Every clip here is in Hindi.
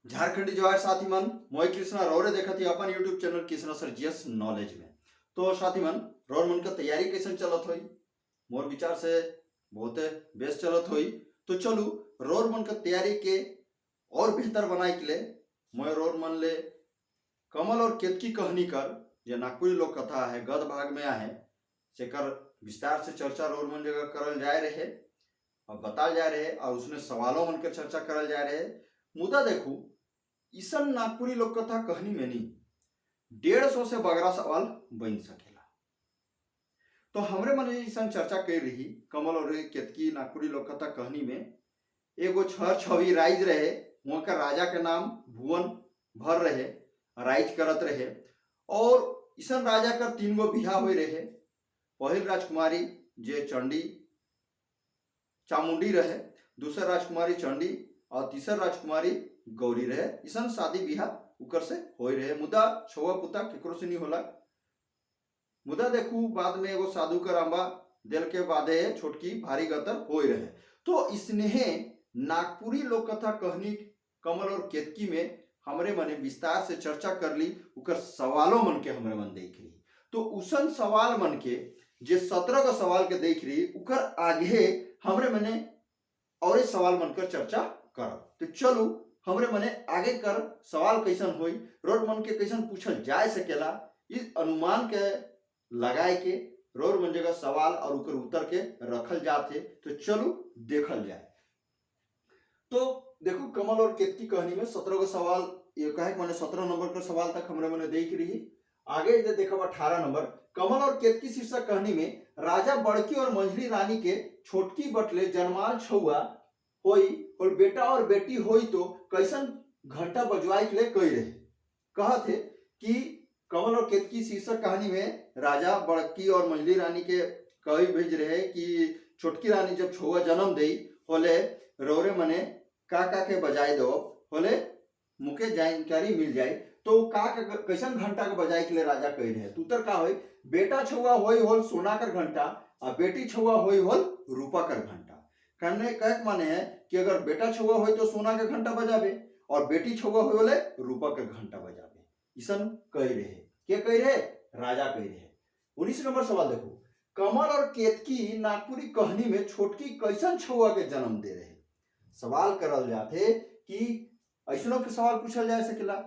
झारखंडी जो है साथी मन मोय कृष्णा रौरे देखत ही अपन YouTube channel Krishna sir GS knowledge में। तो साथी मन रौर मन का तैयारी कैसे चलत होई? मोर विचार से बहुत बेस्ट चलत होई। तो चलू रौर मन का तैयारी के और बेहतर बनाए के लिए मोय रौर मन ले कमल और केतकी कहानी कर जे नागपुरी लोक कथा है गद भाग में आहे सेकर विस्तार से चर्चा रौर मन जगह करल जाए रहे और बताल जाए रहे और उसने सवालों मन के चर्चा करल जाए रहे। मुदा देखू ईसन नागपुरी लोक कथा कहानी में नहीं 150 से बगरा सवाल बन सकेला। तो हमरे मन ईसन चर्चा कर रही कमल और केतकी नागपुरी लोक कथा कहानी में एगो छर छवि राइज रहे। वहां का राजा के नाम भुवन भर रहे, राइज करत रहे और ईसन राजा का 3 गो बिहा हुए रहे। पहल राजकुमारी जे चंडी चामुंडी रहे, दूसरा राजकुमारी चंडी और तीसरा राजकुमारी गौरी रहे। ईसन शादी बिहार उकर से हो रहे। मुदा छुआ पुता केकरो से नहीं होला। मुदा देखू बाद में एगो साधु का रामबा दिल के बादे छोटकी भारी गतर हो रहे। तो इसने नागपुरी लोक कथा कहानी कमल और केतकी में हमरे मने विस्तार से चर्चा कर ली। उकर सवालों मन के हमरे मन देख रही। तो उसन सवाल मन के जे 17 का सवाल के देख रही उकर आगे हमरे मने और सवाल मन कर चर्चा कर। तो चलो हमरे मने आगे कर सवाल कैसन होई रोड मन के कैसन पूछल जाए सकेला इस अनुमान के लगाए के रोड मन जगह सवाल और उकर उत्तर के रखल जाते। तो चलो देखल जाए। तो देखो कमल और केतकी कहानी में 17 का सवाल ये कहे मैंने 17 नंबर का सवाल तक हमरे मने देख रही। आगे जे देखब 18 नंबर कमल और केतकी शीर्षक कहानी में राजा बड़की और मंझली रानी के छोटकी बटले जन्माल छुआ होई और बेटा और बेटी होई तो कैसन घंटा बजवाए के लिए कही रहे। कहा थे कि कमल और केतकी शीर्षक कहानी में राजा बड़की और मंझली रानी के कही भेज रहे कि छोटकी रानी जब छुआ जन्म दे होले रोरे मने का के बजाए दो होले मुके जानकारी मिल जाए। तो का कैसन घंटा के बजाए के लिए राजा कही रहे। उत्तर का होई बेटा छुआ होई होल सोना कर घंटा और बेटी छुआ होई होल रूपा कर घंटा। कहने कह माने है कि अगर बेटा छुआ होई तो सोना के घंटा बजाबे और बेटी छुआ होई होले रूपा के घंटा बजाबे। ईसन कही रहे। के कही रहे? राजा कही रहे। 19 नंबर सवाल देखो कमल और केतकी नागपुरी कहानी में छोटकी कैसन छुआ के जन्म दे रहे। सवाल करल जाते कि ऐसनो के सवाल पूछल जा सकेला।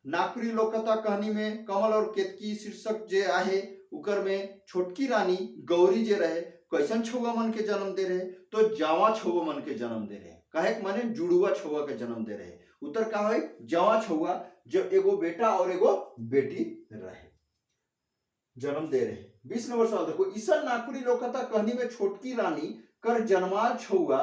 नागपुरी लोक कथा कहानी में कमल और केतकी शीर्षक जे आहे उकर में छोटकी रानी गौरी जे रहे कैसन छुआ मन के जन्म दे रहे। तो जावा छुआ मन के जन्म दे रहे। कहे माने जुड़ुआ छुआ के जन्म दे रहे। उत्तर का है जावा छुआ जो एगो बेटा और एगो बेटी रहे जन्म दे रहे। 20 नंबर सवाल देखो ईसन नागपुरी लोक कथा कहानी में छोटकी रानी कर जन्माल छुआ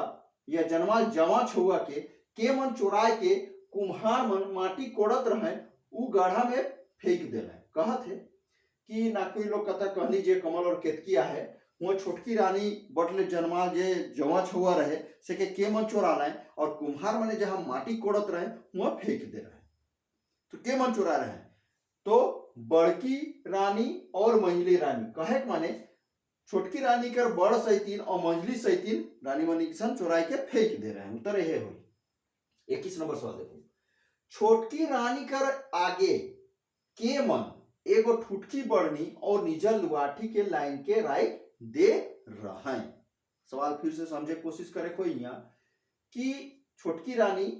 या जन्माल जवा छुआ के मन चुराए के कुम्हार मन माटी कोड़त रहे उ गाढ़ा में फेंक देना। कहा थे कि नागपुरी लोक कथा कहानी जे कमल और केतकिया है वो छोटकी रानी बटले जन्माल जे जवा छुआ रहे से के मन चोरा रहे और कुम्हार मने जहां माटी कोड़त रहे वहां फेंक दे रहे। तो के मन चुरा रहे तो बड़की रानी और मंझली रानी। कहे माने छोटकी रानी कर बड़ सैतीन और मंझली सैतीन रानी मनी किसान चुराई के फेंक दे रहे हैं। उत्तर यह हुई। 21 नंबर सवाल देखो छोटकी रानी कर आगे के मन एगो ठुटकी बड़नी और निजल लुआठी के लाइन के राइट दे रहे। सवाल फिर से समझे कोशिश करे कोई यहाँ कि छोटकी रानी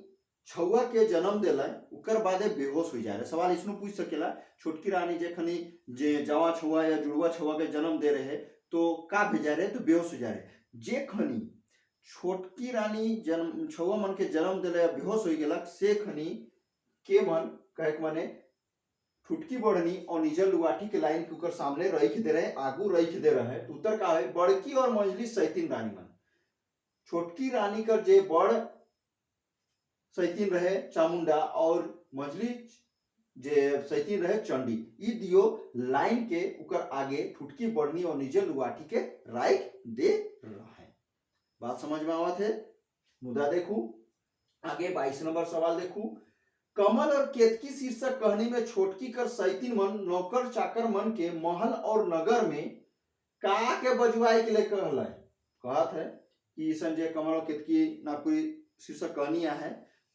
छुआ के जन्म दिला उकर बादे बेहोश हो जा रहे। सवाल इसमें पूछ सकेला छोटकी रानी जखनी जे जवा छुआ या जुड़वा छुआ के जन्म दे रहे तो का भेजा रहे तो बेहोश हो जा रहे। जे खनी छोटकी रानी जन्म छुआ मन के जन्म दिला बेहोश हो गया से खनी के मन कहे माने ठुटकी बड़नी और निजल लुआठी के लाइन के ऊपर सामने रख दे रहे आगू रख दे रहे। तो उत्तर का है बड़की और मंझली सैतीन रानी मन। छोटकी रानी कर जे बड़ सैतीन रहे चामुंडा और मंझली जे सैतीन रहे चंडी ई दियो लाइन के ऊपर आगे ठुटकी बड़नी और निजल लुआठी के राइट दे रहे। बात समझ में आवत है। मुद्दा देखू आगे 22 नंबर सवाल देखू कमल और केतकी शीर्षक कहानी में छोटकी कर सैतीन मन नौकर चाकर मन के महल और नगर में का के बजवाए के लिए कहत है कि ईसन जे कमल और केतकी नागपुरी शीर्षक कहानियां है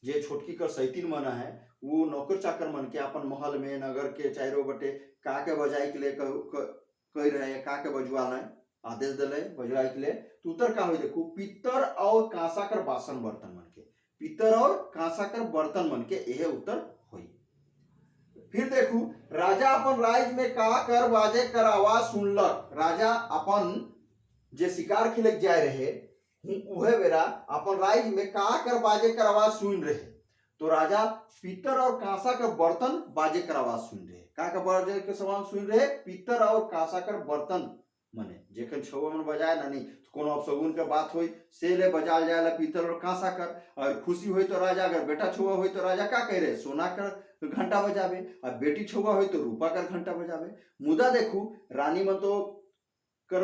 जे छोटकी कर सैतीन मन है वो नौकर चाकर मन के अपन महल में नगर के चारों बटे का के बजाई के लिए कह रहे का के बजवा लें आदेश दिले बजवाई के लिए तो उत्तर का हो देखो पित्तर और कांसा कर बासन बर्तन मन के पित्तर और कांसा कर बर्तन मन के यह उत्तर हुई। फिर देखू राजा अपन राज में का कर बाजे कर आवाज सुनलक। राजा अपन जे शिकार खेले जाए रहे उहे बेरा अपन राज में का कर बाजे कर आवाज सुन रहे तो राजा पित्तर और कांसा कर बर्तन बाजे कर आवाज सुन रहे का बाजे के सवाल सुन रहे पित्तर और कांसा कर बर्तन मने जेखन छौवा मन बजाए ना नहीं तो कोनो अपशगुन के बात होई से ले बजाल जाए ला पित्तर और कांसा कर और खुशी होई तो राजा अगर बेटा छौवा होई तो राजा का कह रहे सोना कर घंटा बजावे और बेटी छौवा होई तो रूपा कर घंटा बजावे। मुदा देखू रानी मन तो कर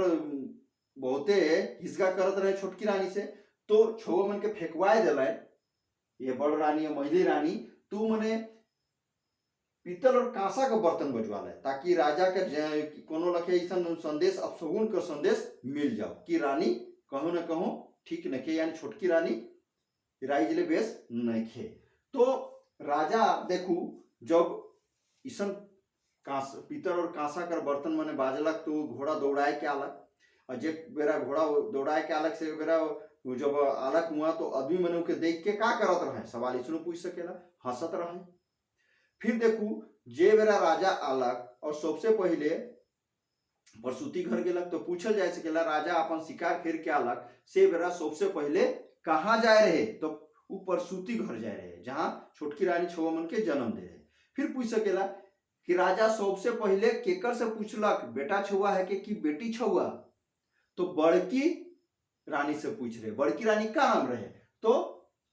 बहुते हिस्सा करत रहे छोटकी रानी से तो छौवा मन के फेंकवाए दिला ये बड़ रानी और महिली रानी तू मने पीतल और कांसा का बर्तन बजवा ले ताकि राजा के कोनो लखे ऐसा संदेश अपशगुन का संदेश मिल जाओ कि रानी कहो न कहो ठीक न के यानी छोटकी रानी राइजले बेस नहीं खे। तो राजा देखू जब ईसन पीतल और कांसा कर बर्तन मने बाजलक तो घोड़ा दौड़ाए के आलक और जे बेरा घोड़ा दौड़ाए के आलक से बेरा जब आलक हुआ तो आदमी मने के देख के का करत रहे सवाल इसनो पूछ सकेला हंसत रहे। फिर देखू जे बेरा राजा आलक और सबसे पहले प्रसूति घर गेलक तो पूछल जाए सकेला राजा अपन शिकार खेर के आलक से बेरा सबसे पहले कहाँ जाए रहे तो वो प्रसूति घर जाए रहे जहाँ छोटकी रानी छौवा मन के जन्म दे रहे। फिर पूछ सकेला कि राजा सबसे पहले केकर से पूछलक बेटा छौवा है कि बेटी छौवा तो बड़की रानी से पूछ रहे। बड़की रानी का नाम रहे तो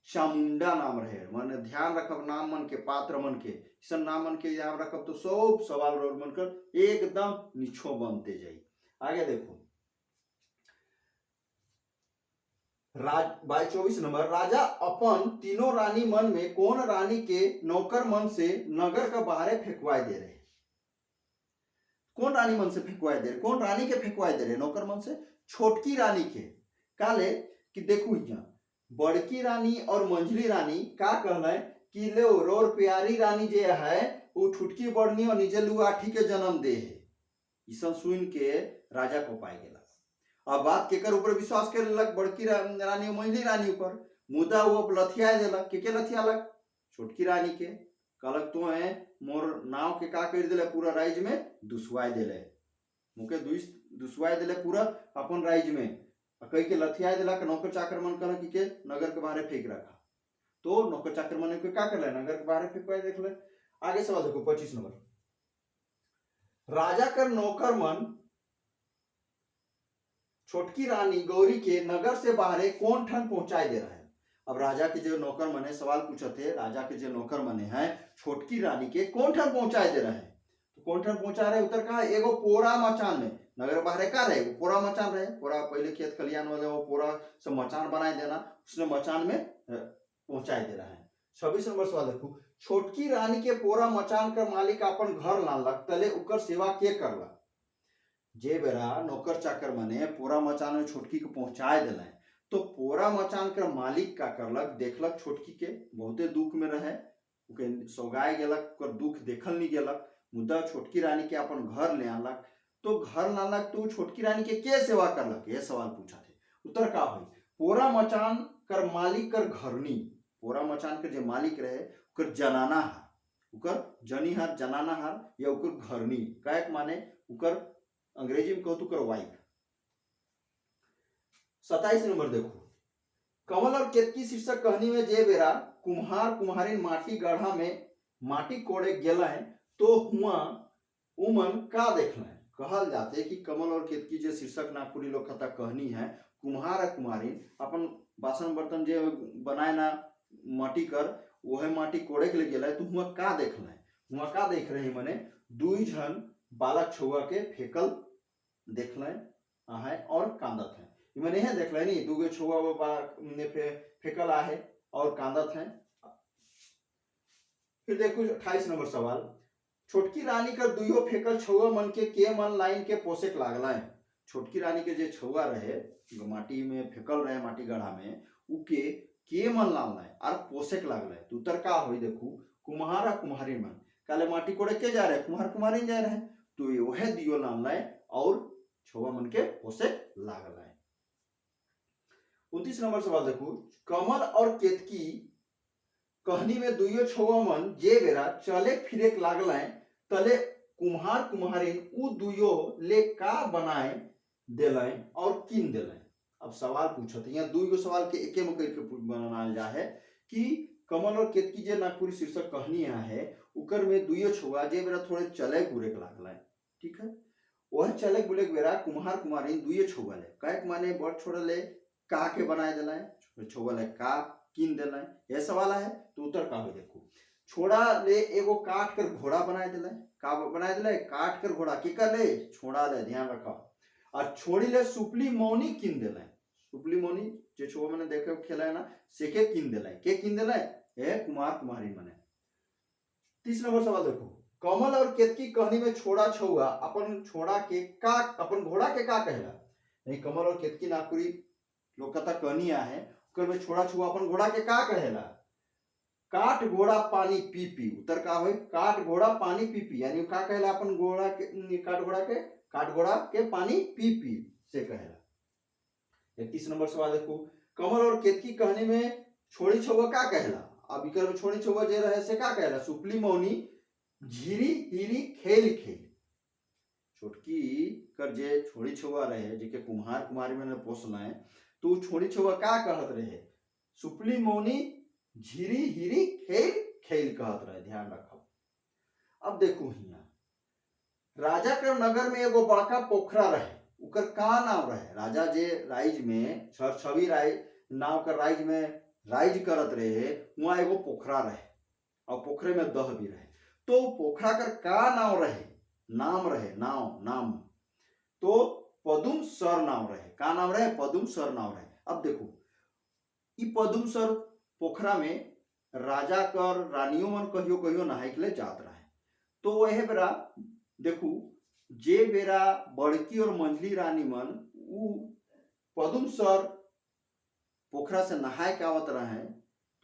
चामुंडा नाम रहे। मन ध्यान रखब नाम मन के पात्र मन के सब नाम मन के ध्यान रखब तो सब सवाल रोल मन कर एकदम निछो बनते जाई। आगे देखो 24 नंबर राजा अपन तीनों रानी मन में कौन रानी के नौकर मन से नगर का बाहर फेंकवाए दे रहे। कौन रानी मन से फेंकवाए दे रहे कौन रानी के फेंकवाए दे रहे नौकर मन से छोटकी रानी के काले कि देखू यहाँ बड़की रानी और मंझली रानी का कहले कि ले रोर प्यारी रानी जे है वो ठुटकी बड़नी और निजे लुआठी के जन्म दे है। ईसन सुन के राजा को पाए गेला। अब बात केकर ऊपर विश्वास कर लेलक बड़की रानी मंझली रानी ऊपर मुदा वो लथिया देलक के लथियालक छोटकी रानी के कहलक तो है मोर नाव के का कर दिले पूरा राइज में दुसवाई दिले मुके दुसवाई दिले पूरा अपन राइज में कई के लथिया दिला नौकर चाकर मन कहला कि के नगर के बाहर फेंक रखा तो नौकर चाकर मन के का कर ले नगर के बाहर फेंकवाई देख ले। आगे सवाल देखो 25 नंबर राजा कर नौकर मन छोटकी रानी गौरी के नगर से बाहर कौन ठन पहुंचाई दे रहा है। अब राजा के जो नौकर मने सवाल पूछे थे राजा के जो नौकर मने हैं छोटकी रानी के कौन ठन पहुंचाई दे रहे हैं तो कौन ठन पहुंचा रहे उत्तर कहा एगो पोरा मचान में नगर बाहर का रहे वो पोरा मचान रहे पोरा पहले खेत खलियान वाले वो पोरा से मचान बनाए देना उसने मचान में पहुंचाई दे रहा है। 26 नंबर सवाल देखो छोटकी रानी के पोरा मचान कर मालिक अपन घर लानलक तले उकर सेवा के करलक। जे बेरा नौकर चाकर मने पोरा मचान में छोटकी को पहुंचाए दिला तो पोरा मचान कर मालिक का करलक देखलक छोटकी के बहुते दुख में रहे उके सौगाए गेलक कर दुख देखल नहीं गेलक मुद्दा छोटकी रानी के अपन घर ले आनलक तो घर लानलक तो छोटकी रानी के सेवा करलक ये सवाल पूछा थे उत्तर का हुई पोरा मचान कर मालिक कर घरनी पोरा मचान कर जो मालिक रहे उकर जनाना हार उकर जनी हार जनाना हार या उकर घरनी कायक माने उकर अंग्रेजी में कहतु कर वाइफ। 27 नंबर देखो कमल और केतकी शीर्षक कहानी में जे बेरा कुम्हार कुम्हारिन माटी गढ़ा में माटी कोड़े गेला तो हुआ उमन का देखना कहल जाते कि कमल और केतकी जो शीर्षक नागपुरी लोक कथा कहानी है कुम्हार और कुम्हारिन अपन बासन बर्तन जे बनाए ना माटी कर वह माटी कोड़े के लिए गेला तो हुआ का देखना हुआ का देख रहे मने दुई जन बालक छुआ के फेकल देखल है और कांदत है मैंने यह देख नहीं दूगो छुआ फेकल आहे और कांदत है। फिर देखो 28 नंबर सवाल छोटकी रानी का दुइयो फेकल छुआ मन के मन लाइन के पोषक लागला है। छोटकी रानी के जे छुआ रहे माटी में फेकल रहे माटी गढ़ा में उके के मन लाल है और पोसेक लागल है। तो उतर का हो देखू कुम्हार और कुम्हारी मन काले माटी कोड़े के जा रहे कुम्हार कुम्हारी जा रहे तो ये वह दियो लान लाए और छुआ मन के पोसेक लागल है। 29 नंबर सवाल देखू कमल और केतकी कहनी में दुइयो छुआ मन जे बेरा चले फिरे लागल है तले कुम्हार कुम्हारी उ दुइयो ले का बनाए दिलाए और किन दिलाए। अब सवाल पूछत यहाँ दुइगो सवाल के एके में करके बनाना जा है कि कमल और केतकी जे नागपुरी शीर्षक कहनी यहाँ है उकर में दुइयो छुआ जे बेरा थोड़े चले बुरे के लागल है। ठीक है वह चले बुले के बेरा कुम्हार कुम्हारी दुइयो छुआ ले कहे माने बड़ छोड़ ले का के बनाए दिलाए छुआ ले का किन दिलाए यह सवाल है। तो उत्तर का हो देखो छोड़ा ले एगो काट कर घोड़ा बनाए दिलाए का बनाए दिलाए काट कर घोड़ा की कर ले छोड़ा ले ध्यान रखा और छोड़ी ले सुपली मौनी किन दिलाए सुपली मौनी जो छुआ मैंने देखे खेला है ना से के किन दिलाए ए कुमार कुमारी मने। 30 नंबर सवाल देखो कमल और केतकी कहनी में छोड़ा छुआ अपन छोड़ा के का अपन घोड़ा के का कहला नहीं कमल और केतकी नागपुरी लोककथा कहनी है उकर में छोड़ा छुआ अपन घोड़ा के का कहेला काट घोड़ा पानी पी पी। उत्तर का हो काट घोड़ा पानी पी पी यानी का कहेला अपन घोड़ा के काट घोड़ा के पानी पी पी से कहेला। 31 नंबर सवाल देखो कमल और केतकी कहनी में छोड़ी छुआ का कहेला अब इकर छोड़ी छुआ जे रहे से का कहेला सुपली मौनी झीरी हीरी खेल खेल। छोटकी कर जे छोड़ी छुआ रहे जेके कुम्हार कुमारी में पोसला है तो छोड़ी छुआ का कहत रहे सुपली मौनी झीरी हीरी खेल खेल कहत रहे ध्यान रखो। अब देखो हिया राजा के नगर में एगो बड़का पोखरा रहे उकर का नाम रहे राजा जे राइज में छवि राय नाव कर राइज में राइज करत रहे वहां एगो पोखरा रहे और पोखरे में दह भी रहे तो पोखरा कर का नाम रहे नाम तो पदुम सर नाम रहे का नाम रहे पदुम सर नाम रहे। अब देखो ई पदुम सर पोखरा में राजा कर रानियों मन कहियो कहियो नहाय के लिए जात रहे तो वह बेरा देखू जे बेरा बड़की और मंझली रानी मन उ पदुम सर पोखरा से नहाय के आवत रहे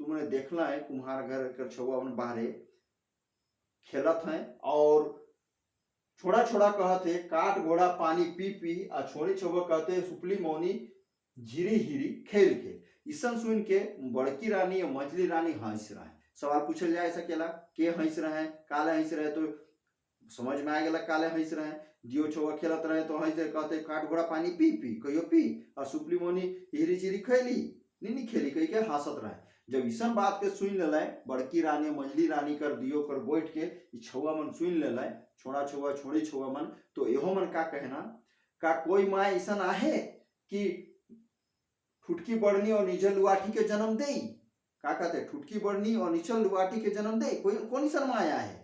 तुमने देखला है कुम्हार घर कर छुआ मन बाहरे खेलत है और छोड़ा छोड़ा कहते काट घोड़ा पानी पी पी आ छोड़ी छुआ कहते सुपली मौनी झीरी हीरी खेल खेल। ईसन सुन के बड़की रानी और मझली रानी हंस रहे सवाल पूछल जाए सकेला के हंस रहे काले हंस रहे तो समझ में आ गया काले हंस रहे दियो छुआ खेलत रहे तो हंस कहते काट घोड़ा पानी पी पी कहियो पी और सुपली मौनी हीरी झीरी खेली नहीं खेली कही के हंसत रहे। जब ईसन बात के सुन ले बड़की रानी मझली रानी कर दियो कर बैठ के छुआ मन सुन ले छोड़ा छुआ छोड़ी छुआ मन तो एहो मन का कहना का कोई माँ ईसन आहे कि ठुटकी बढ़नी और निचल लुआठी के जन्म दे का कहते ठुटकी बढ़नी और निचल लुआठी के जन्म दे कोई कौन ईसन माया है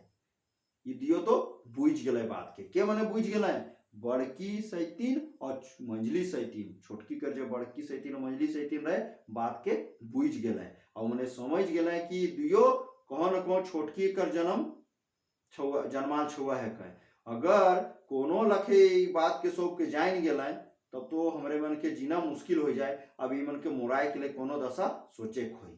ये दियो तो बुझ गए बात के मने बुझ गए बड़की सैतीन और मंझली सैतीन छोटकी कर जो बड़की सैतीन और मंझली सैतीन रहे बात के बुझ गए और मैंने समझ गए कि दियो कहो न कहो छोटकी कर जन्माल छुआ है कहे अगर कोनो लखे बात के सब के जान गए तब तो हमरे मन के जीना मुश्किल हो जाए। अब ई मन के मोराए के लिए कोनो दशा सोचे खोई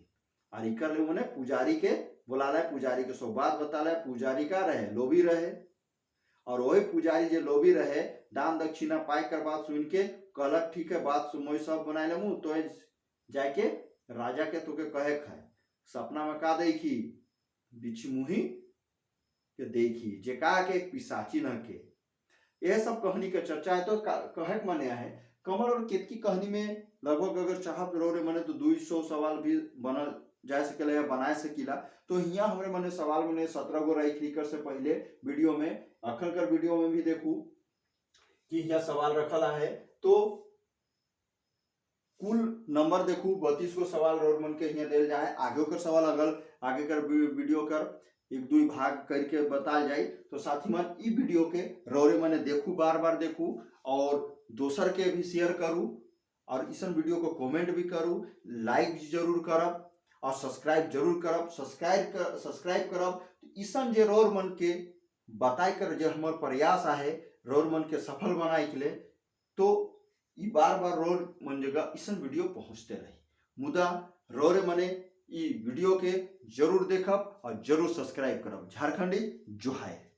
और इकर ले मने पुजारी के बुला लाए पुजारी के सब बात बता लाए पुजारी का रहे लोभी रहे और वही पुजारी जे लोभी रहे दान दक्षिणा पाए कर बात सुन के कहलक ठीक है बात सुमोई सब बनाए ले मुँह तो जाके राजा के तो के कहे खाए सपना में का देखी बिछ मुही के देखी जे का के पिसाची न के यह सब कहानी का चर्चा है। तो कहे माने है कमल और केतकी कहानी में लगभग अगर चाह रे मने तो 200 सवाल भी बनल जा सकेला या बनाए सकीला। तो यहाँ हमारे मने सवाल मैंने 17 गो रही कर से पहले वीडियो में अखन कर वीडियो में भी देखू कि यहाँ सवाल रखला है तो कुल नंबर देखू 32 गो सवाल रोड मन के यहाँ दिल जाए आगे कर सवाल अगल आगे कर वीडियो कर एक दो भाग करके बताल जाए तो साथी मन ई वीडियो के रोरे मने देखू बार बार देखू और दोसर के भी शेयर करूँ और इस वीडियो को कमेंट भी करूँ लाइक जरूर करब और सब्सक्राइब जरूर करब सब्सक्राइब करब तो ईसन जे रोर मन के बताई कर जो हमार प्रयास है रोर मन के सफल बनाए के लिए तो ई बार बार रोर मन जगह ईसन वीडियो पहुँचते रही मुदा रोरे मने ई वीडियो के जरूर देखब और जरूर सब्सक्राइब करब। झारखंडी जोहार।